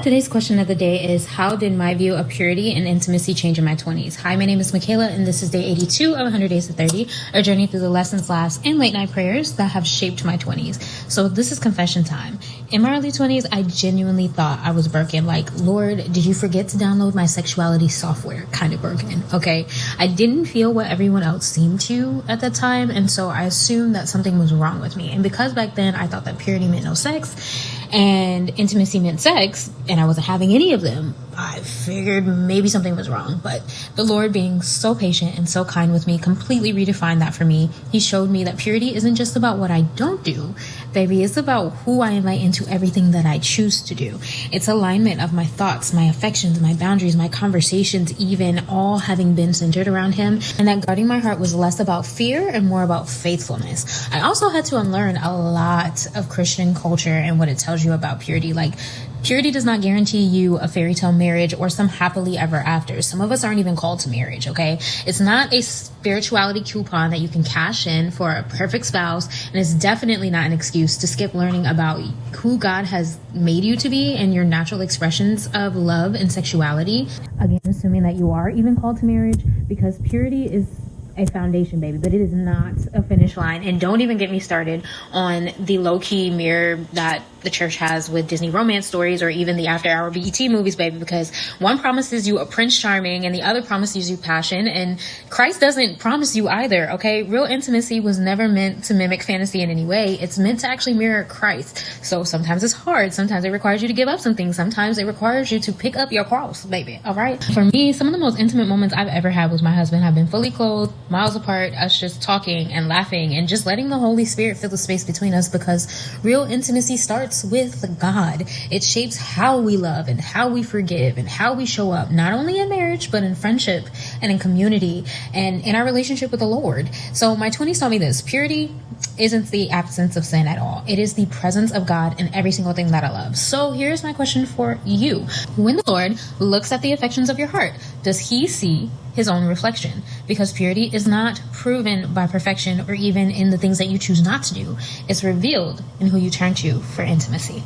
Today's question of the day is, how did my view of purity and intimacy change in my 20s? Hi, my name is Michaela, and this is day 82 of 100 Days to 30, a journey through the lessons, laughs, and late night prayers that have shaped my 20s. So this is confession time. In my early 20s, I genuinely thought I was broken. Like, Lord, did you forget to download my sexuality software? Kind of broken, okay? I didn't feel what everyone else seemed to at that time, and so I assumed that something was wrong with me. And because back then I thought that purity meant no sex, and intimacy meant sex, and I wasn't having any of them, I figured maybe something was wrong. But the Lord, being so patient and so kind with me, completely redefined that for me. He showed me that purity isn't just about what I don't do, baby. It's about who I invite into everything that I choose to do. It's alignment of my thoughts, my affections, my boundaries, my conversations, even all having been centered around Him. And that guarding my heart was less about fear and more about faithfulness. I also had to unlearn a lot of Christian culture and what it tells you about purity. Like, purity does not guarantee you a fairy tale marriage or some happily ever after. Some of us aren't even called to marriage, okay? It's not a spirituality coupon that you can cash in for a perfect spouse, and it's definitely not an excuse to skip learning about who God has made you to be and your natural expressions of love and sexuality. Again, assuming that you are even called to marriage, because purity is a foundation, baby, but it is not a finish line. And don't even get me started on the low-key mirror that the church has with Disney romance stories or even the after-hour BET movies, baby, because one promises you a Prince Charming and the other promises you passion, and Christ doesn't promise you either, okay? Real intimacy was never meant to mimic fantasy in any way. It's meant to actually mirror Christ. So sometimes it's hard. Sometimes it requires you to give up something. Sometimes it requires you to pick up your cross, baby, all right? For me, some of the most intimate moments I've ever had with my husband have been fully clothed, miles apart, us just talking and laughing and just letting the Holy Spirit fill the space between us, because real intimacy starts with God. It shapes how we love and how we forgive and how we show up, not only in marriage, but in friendship and in community and in our relationship with the Lord. So my 20s taught me this: purity isn't the absence of sin at all. It is the presence of God in every single thing that I love. So here's my question for you. When the Lord looks at the affections of your heart, does He see His own reflection? Because purity is not proven by perfection or even in the things that you choose not to do. It's revealed in who you turn to for intimacy.